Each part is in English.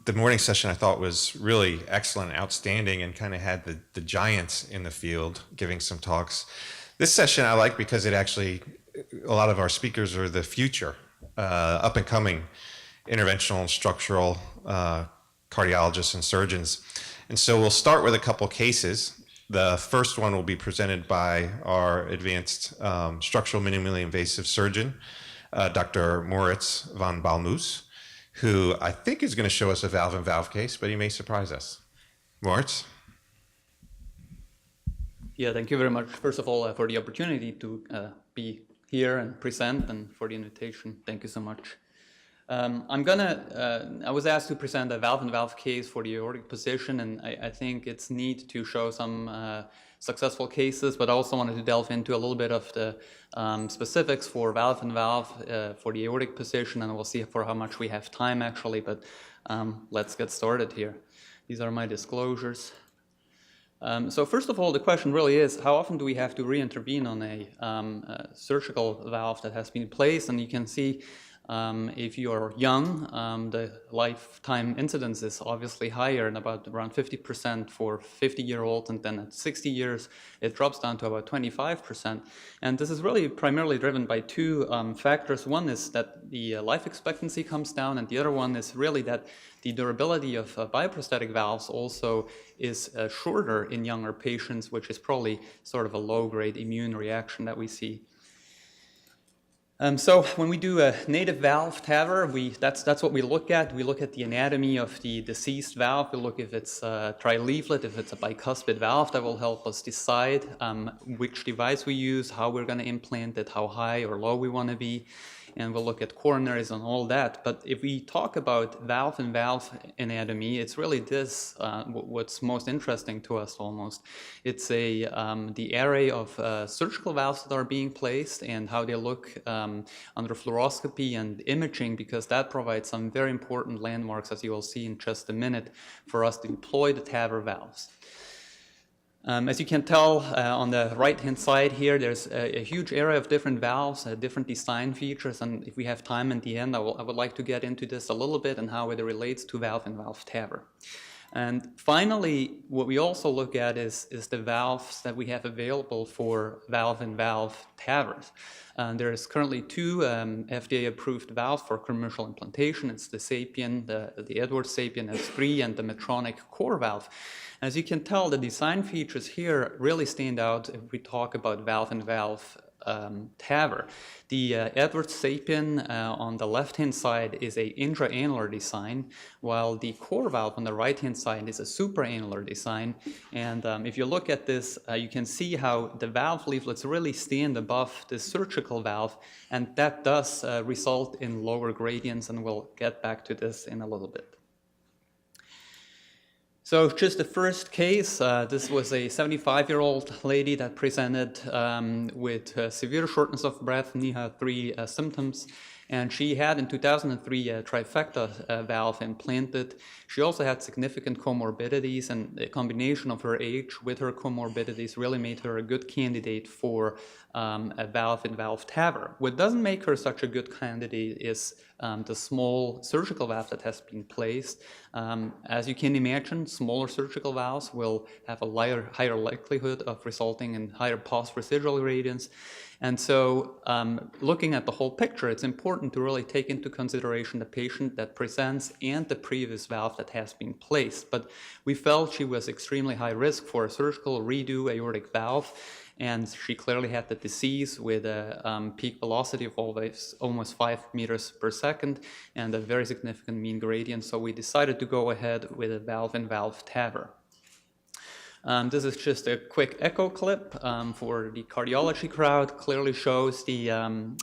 The morning session I thought was really excellent, outstanding, and kind of had the giants in the field giving some talks. This session I like because it actually, a lot of our speakers are the future, up and coming interventional and structural cardiologists and surgeons. And so we'll start with a couple cases. The first one will be presented by our advanced structural minimally invasive surgeon, Dr. Moritz von Ballmoos, who I think is going to show us a valve-in-valve case, but he may surprise us. Moritz? Yeah, thank you very much, first of all, for the opportunity to be here and present, and for the invitation. Thank you so much. I was asked to present a valve-in-valve case for the aortic position, and I think it's neat to show some successful cases, but I also wanted to delve into a little bit of the specifics for valve-in-valve for the aortic position, and we'll see for how much we have time actually, but let's get started here. These are my disclosures. So first of all, the question really is, how often do we have to re-intervene on a surgical valve that has been placed? And you can see if you are young, the lifetime incidence is obviously higher, and around 50% for 50-year-olds, and then at 60 years, it drops down to about 25%. And this is really primarily driven by two factors. One is that the life expectancy comes down, and the other one is really that the durability of bioprosthetic valves also is shorter in younger patients, which is probably sort of a low-grade immune reaction that we see. So when we do a native valve TAVR, that's what we look at. We look at the anatomy of the deceased valve. We look if it's tri-leaflet, if it's a bicuspid valve. That will help us decide which device we use, how we're going to implant it, how high or low we want to be. And we'll look at coronaries and all that. But if we talk about valve-in-valve anatomy, it's really this what's most interesting to us almost. It's the array of surgical valves that are being placed and how they look under fluoroscopy and imaging, because that provides some very important landmarks, as you will see in just a minute, for us to deploy the TAVR valves. As you can tell on the right-hand side here, there's a huge array of different valves, different design features, and if we have time at the end, I would like to get into this a little bit and how it relates to valve-in-valve TAVR. And finally, what we also look at is the valves that we have available for valve-in-valve TAVRs. There is currently two FDA-approved valves for commercial implantation. It's the SAPIEN, the Edwards SAPIEN S3, and the Medtronic core valve. As you can tell, the design features here really stand out if we talk about valve-in-valve TAVR. The Edwards SAPIEN on the left-hand side is a intra-annular design, while the core valve on the right-hand side is a supra-annular design. And if you look at this, you can see how the valve leaflets really stand above the surgical valve, and that does result in lower gradients, and we'll get back to this in a little bit. So just the first case, this was a 75-year-old lady that presented with severe shortness of breath, and he had three symptoms. And she had in 2003 a trifecta valve implanted. She also had significant comorbidities, and the combination of her age with her comorbidities really made her a good candidate for a valve-in-valve TAVR. What doesn't make her such a good candidate is the small surgical valve that has been placed. As you can imagine, smaller surgical valves will have a higher likelihood of resulting in higher post-residual gradients. And so looking at the whole picture, it's important to really take into consideration the patient that presents and the previous valve that has been placed. But we felt she was extremely high risk for a surgical redo aortic valve, and she clearly had the disease with a peak velocity of almost 5 meters per second and a very significant mean gradient. So we decided to go ahead with a valve-in-valve TAVR. This is just a quick echo clip for the cardiology crowd. Clearly shows the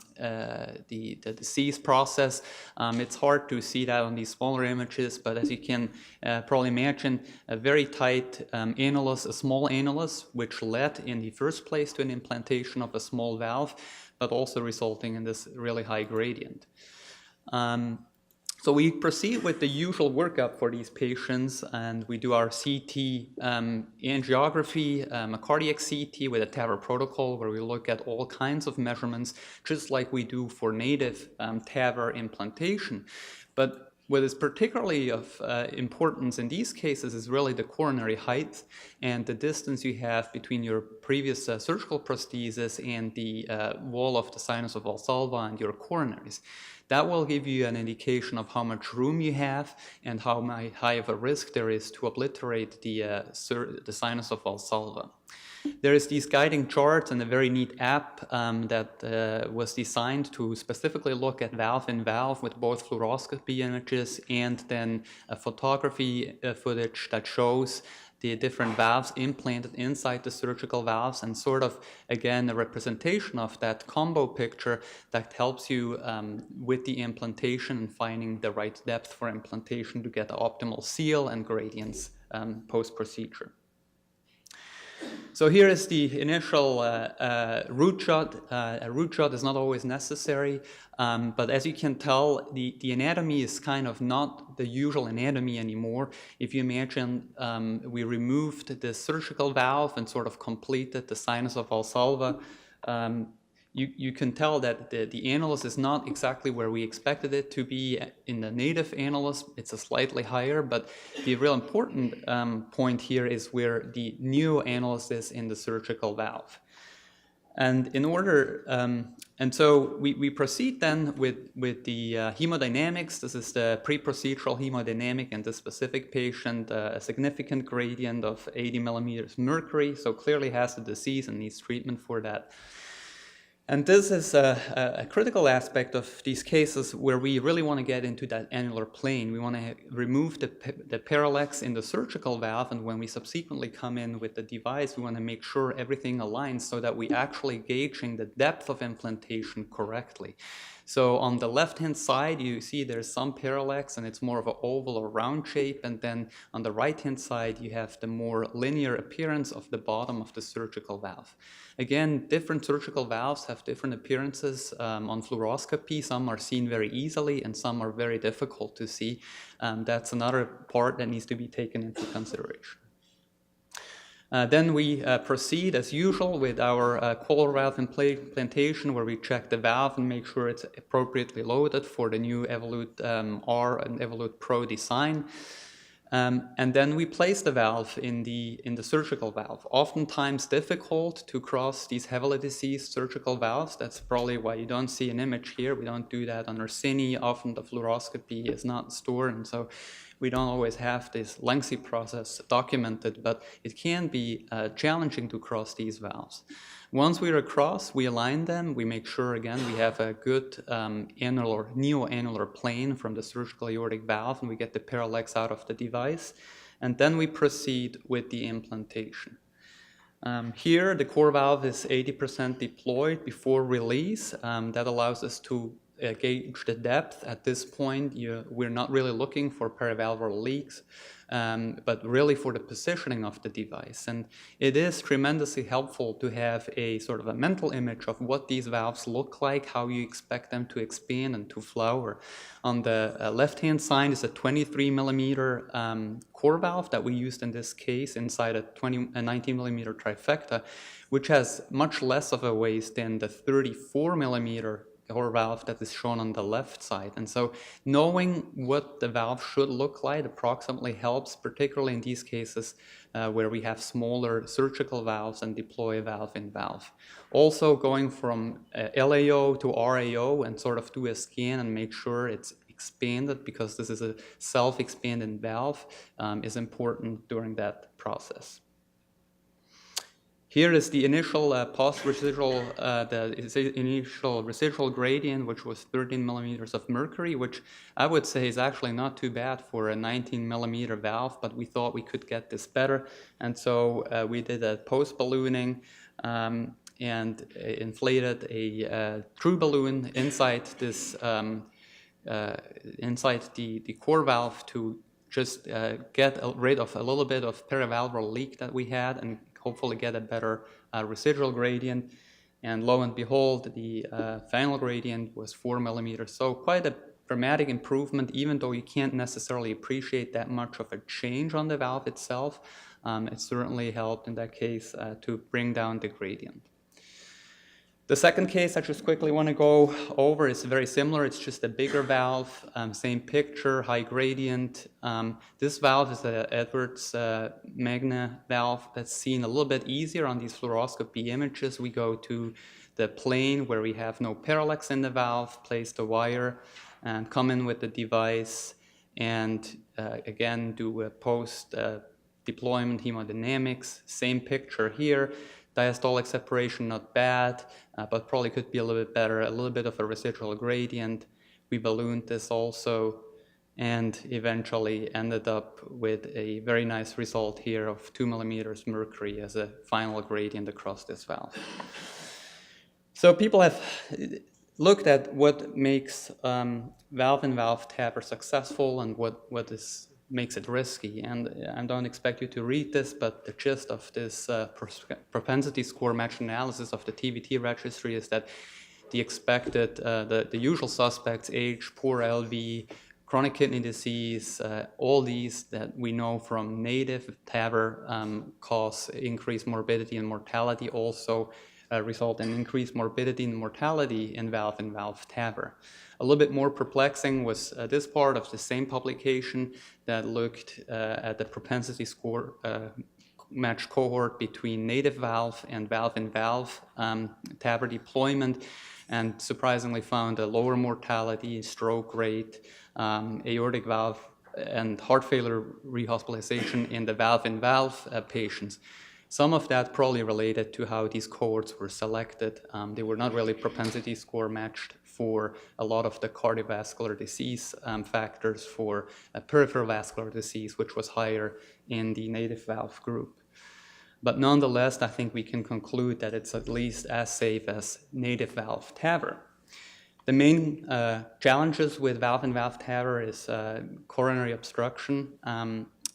disease process. It's hard to see that on these smaller images, but as you can probably imagine, a very tight annulus, a small annulus, which led in the first place to an implantation of a small valve, but also resulting in this really high gradient. So we proceed with the usual workup for these patients, and we do our CT angiography, a cardiac CT with a TAVR protocol where we look at all kinds of measurements, just like we do for native TAVR implantation. But What is particularly of importance in these cases is really the coronary height and the distance you have between your previous surgical prosthesis and the wall of the sinus of Valsalva and your coronaries. That will give you an indication of how much room you have and how high of a risk there is to obliterate the sinus of Valsalva. There is these guiding charts and a very neat app that was designed to specifically look at valve in valve with both fluoroscopy images and then a photography footage that shows the different valves implanted inside the surgical valves, and sort of, again, a representation of that combo picture that helps you with the implantation and finding the right depth for implantation to get the optimal seal and gradients post-procedure. So here is the initial root shot. A root shot is not always necessary, but as you can tell, the anatomy is kind of not the usual anatomy anymore. If you imagine we removed the surgical valve and sort of completed the sinus of Valsalva, you can tell that the annulus is not exactly where we expected it to be in the native annulus. It's a slightly higher, but the real important point here is where the new annulus is in the surgical valve. And in order, and so we proceed then with the hemodynamics. This is the pre-procedural hemodynamic in this specific patient, a significant gradient of 80 millimeters mercury, so clearly has the disease and needs treatment for that. And this is a critical aspect of these cases where we really want to get into that annular plane. We want to remove the parallax in the surgical valve, and when we subsequently come in with the device, we want to make sure everything aligns so that we actually gauging the depth of implantation correctly. So on the left-hand side, you see there's some parallax, and it's more of an oval or round shape. And then on the right-hand side, you have the more linear appearance of the bottom of the surgical valve. Again, different surgical valves have different appearances on fluoroscopy. Some are seen very easily, and some are very difficult to see. That's another part that needs to be taken into consideration. Then we proceed as usual with our collar valve implantation, where we check the valve and make sure it's appropriately loaded for the new Evolute R and Evolute Pro design. And then we place the valve in the surgical valve. Oftentimes difficult to cross these heavily diseased surgical valves. That's probably why you don't see an image here. We don't do that on our cine. Often the fluoroscopy is not stored, and so we don't always have this lengthy process documented, but it can be challenging to cross these valves. Once we're across, we align them. We make sure, again, we have a good neo-annular plane from the surgical aortic valve, and we get the parallax out of the device. And then we proceed with the implantation. Here, the core valve is 80% deployed before release. That allows us to gauge the depth. At this point, we're not really looking for perivalvular leaks, but really for the positioning of the device. And it is tremendously helpful to have a sort of a mental image of what these valves look like, how you expect them to expand and to flower. On the left-hand side is a 23 millimeter core valve that we used in this case inside a 19 millimeter trifecta, which has much less of a waist than the 34 millimeter core valve that is shown on the left side. And so knowing what the valve should look like approximately helps, particularly in these cases where we have smaller surgical valves and deploy valve in valve. Also going from LAO to RAO and sort of do a scan and make sure it's expanded, because this is a self-expanding valve, is important during that process. Here is the initial post-residual, initial residual gradient, which was 13 millimeters of mercury, which I would say is actually not too bad for a 19 millimeter valve, but we thought we could get this better. And so we did a post-ballooning and inflated a true balloon inside this, inside the core valve to just get rid of a little bit of perivalvular leak that we had and hopefully get a better residual gradient. And lo and behold, the final gradient was 4 millimeters. So quite a dramatic improvement, even though you can't necessarily appreciate that much of a change on the valve itself. It certainly helped in that case to bring down the gradient. The second case I just quickly want to go over is very similar. It's just a bigger valve, same picture, high gradient. This valve is a Edwards Magna valve that's seen a little bit easier on these fluoroscopy images. We go to the plane where we have no parallax in the valve, place the wire, and come in with the device, and again do a post deployment hemodynamics. Same picture here. Diastolic separation, not bad, but probably could be a little bit better, a little bit of a residual gradient. We ballooned this also, and eventually ended up with a very nice result here of 2 millimeters mercury as a final gradient across this valve. So people have looked at what makes valve-in-valve TAVR successful and what makes it risky, and I don't expect you to read this, but the gist of this propensity score match analysis of the TVT registry is that the expected, the usual suspects, age, poor LV, chronic kidney disease, all these that we know from native TAVR cause increased morbidity and mortality, also result in increased morbidity and mortality in valve-in-valve TAVR. A little bit more perplexing was this part of the same publication that looked at the propensity score match cohort between native valve and valve-in-valve TAVR deployment, and surprisingly found a lower mortality, stroke rate, aortic valve, and heart failure rehospitalization in the valve-in-valve patients. Some of that probably related to how these cohorts were selected. They were not really propensity score matched for a lot of the cardiovascular disease factors for peripheral vascular disease, which was higher in the native valve group. But nonetheless, I think we can conclude that it's at least as safe as native valve TAVR. The main challenges with valve-in-valve TAVR is coronary obstruction.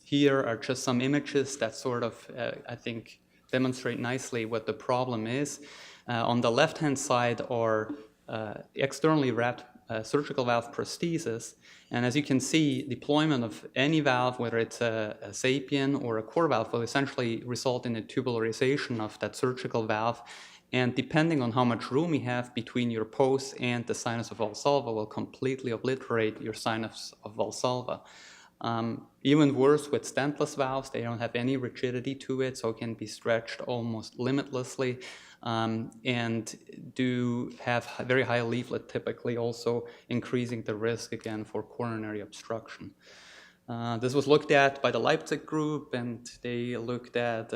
Here are just some images that sort of, I think, demonstrate nicely what the problem is. On the left-hand side are externally wrapped surgical valve prosthesis. And as you can see, deployment of any valve, whether it's a sapien or a core valve, will essentially result in a tubularization of that surgical valve. And depending on how much room you have between your post and the sinus of Valsalva, will completely obliterate your sinus of Valsalva. Even worse with stentless valves, they don't have any rigidity to it, so it can be stretched almost limitlessly, and do have very high leaflet, typically also increasing the risk again for coronary obstruction. This was looked at by the Leipzig group, and they looked at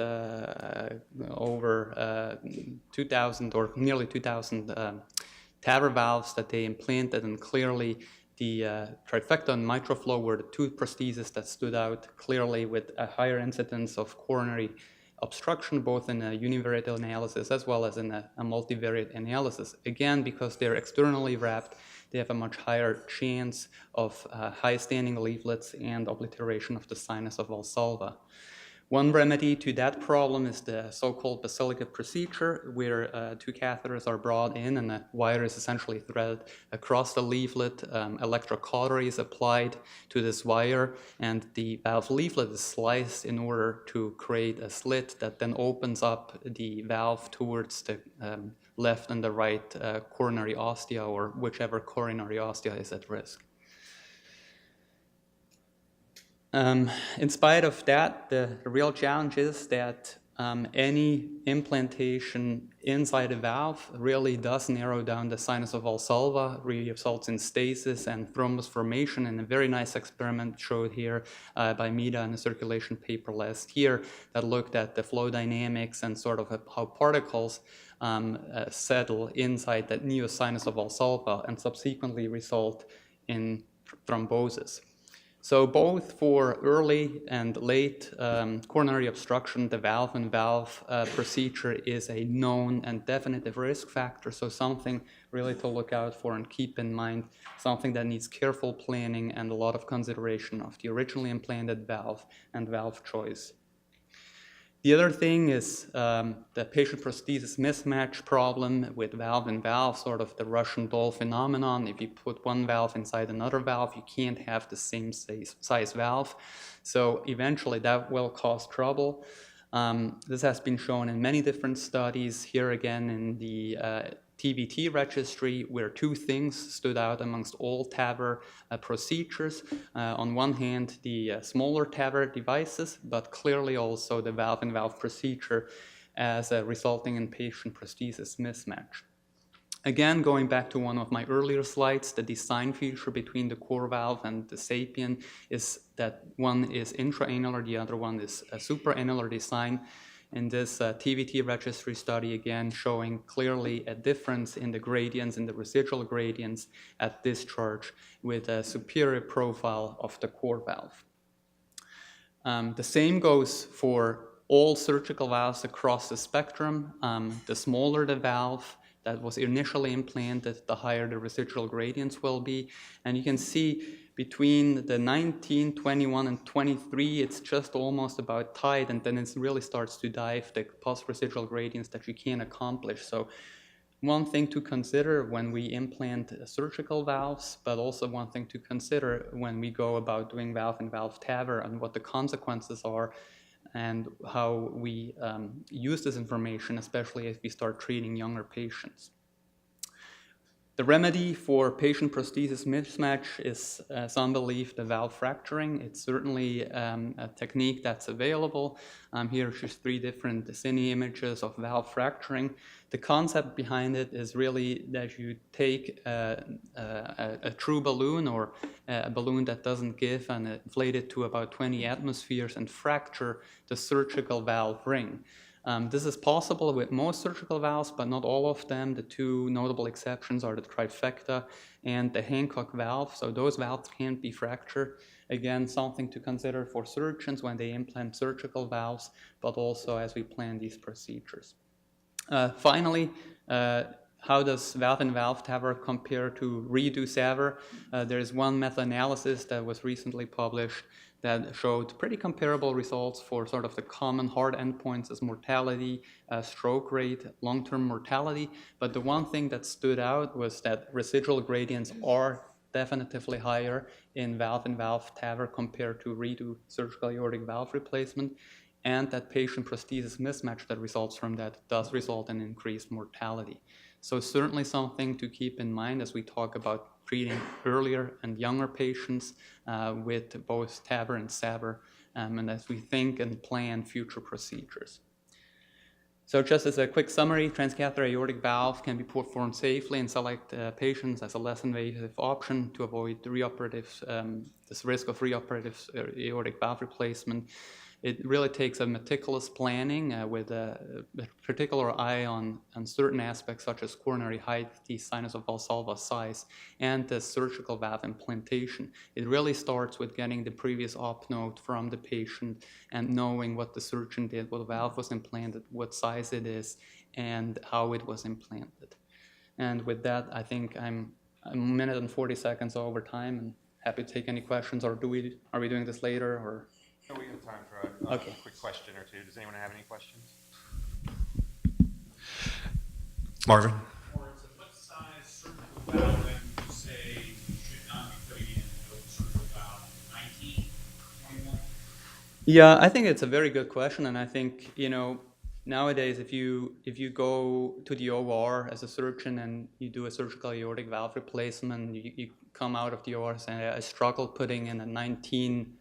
over 2,000 or nearly 2,000 TAVR valves that they implanted, and clearly the trifecta and mitral flow were the two prostheses that stood out clearly with a higher incidence of coronary obstruction, both in a univariate analysis as well as in a multivariate analysis. Again, because they're externally wrapped, they have a much higher chance of high standing leaflets and obliteration of the sinus of Valsalva. One remedy to that problem is the so-called Basilica Procedure, where two catheters are brought in and a wire is essentially threaded across the leaflet. Electrocautery is applied to this wire, and the valve leaflet is sliced in order to create a slit that then opens up the valve towards the left and the right coronary ostia, or whichever coronary ostia is at risk. In spite of that, the real challenge is that any implantation inside a valve really does narrow down the sinus of Valsalva, really results in stasis and thrombus formation, and a very nice experiment showed here by Mida in a circulation paper last year that looked at the flow dynamics and sort of how particles settle inside that neosinus of Valsalva and subsequently result in thrombosis. So both for early and late coronary obstruction, the valve-in-valve procedure is a known and definitive risk factor, so something really to look out for and keep in mind, something that needs careful planning and a lot of consideration of the originally implanted valve and valve choice. The other thing is the patient prosthesis mismatch problem with valve-in-valve, sort of the Russian doll phenomenon. If you put one valve inside another valve, you can't have the same size valve. So eventually that will cause trouble. This has been shown in many different studies. Here again in the TVT registry, where two things stood out amongst all TAVR procedures. On one hand, the smaller TAVR devices, but clearly also the valve-in-valve procedure as resulting in patient prosthesis mismatch. Again, going back to one of my earlier slides, the design feature between the core valve and the SAPIEN is that one is intraannular, the other one is a supraannular design. In this TVT registry study, again, showing clearly a difference in the gradients, in the residual gradients at discharge with a superior profile of the core valve. The same goes for all surgical valves across the spectrum. The smaller the valve that was initially implanted, the higher the residual gradients will be. And you can see between the 19, 21, and 23, it's just almost about tight, and then it really starts to dive the post-residual gradients that you can accomplish. So one thing to consider when we implant surgical valves, but also one thing to consider when we go about doing valve-in-valve TAVR and what the consequences are and how we use this information, especially if we start treating younger patients. The remedy for patient prosthesis mismatch is some believe the valve fracturing. It's certainly a technique that's available. Here are just 3 different cine images of valve fracturing. The concept behind it is really that you take a true balloon or a balloon that doesn't give and inflate it to about 20 atmospheres and fracture the surgical valve ring. This is possible with most surgical valves, but not all of them. The 2 notable exceptions are the trifecta and the Hancock valve. So those valves can't be fractured. Again, something to consider for surgeons when they implant surgical valves, but also as we plan these procedures. Finally, how does valve-in-valve TAVR compare to redo SAVR? There is one meta-analysis that was recently published that showed pretty comparable results for sort of the common hard endpoints as mortality, stroke rate, long-term mortality. But the one thing that stood out was that residual gradients are definitively higher in valve-in-valve TAVR compared to redo surgical aortic valve replacement, and that patient prosthesis mismatch that results from that does result in increased mortality. So certainly something to keep in mind as we talk about treating earlier and younger patients with both TAVR and SAVR, and as we think and plan future procedures. So just as a quick summary, transcatheter aortic valve can be performed safely in select patients as a less invasive option to avoid this risk of reoperative aortic valve replacement. It really takes a meticulous planning with a particular eye on certain aspects such as coronary height, the sinus of Valsalva size, and the surgical valve implantation. It really starts with getting the previous op note from the patient and knowing what the surgeon did, what valve was implanted, what size it is, and how it was implanted. And with that, I think I'm a minute and 40 seconds over time, and happy to take any questions. Or are we doing this later? Or No, we have time for a quick question or two. Does anyone have any questions? Marvin? Moritz, what size surgical valve then would you say you should not be putting in an open surgical valve? 19, 21? Yeah, I think it's a very good question, and I think, nowadays if you go to the OR as a surgeon and you do a surgical aortic valve replacement, you come out of the OR saying, I struggle putting in a 19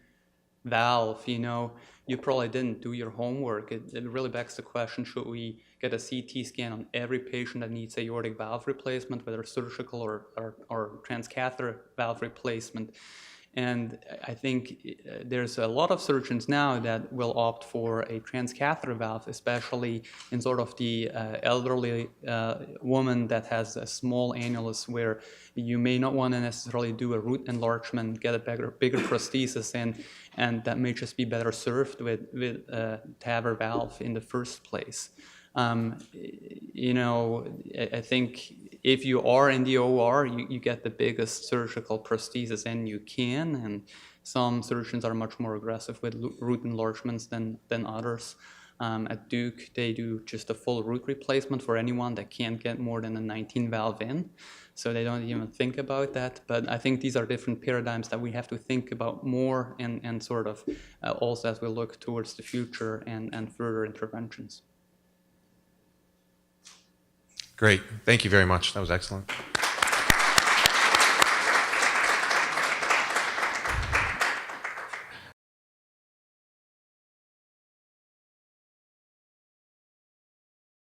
valve, you probably didn't do your homework. It really begs the question, should we get a CT scan on every patient that needs aortic valve replacement, whether surgical or transcatheter valve replacement? And I think there's a lot of surgeons now that will opt for a transcatheter valve, especially in sort of the elderly woman that has a small annulus where you may not want to necessarily do a root enlargement, get a bigger prosthesis in, and that may just be better served with TAVR valve in the first place. I think if you are in the OR, you get the biggest surgical prosthesis in you can, and some surgeons are much more aggressive with root enlargements than others. At Duke, they do just a full root replacement for anyone that can't get more than a 19 valve in. so they don't even think about that. But I think these are different paradigms that we have to think about more, and sort of also as we look towards the future and further interventions. Great. Thank you very much. That was excellent.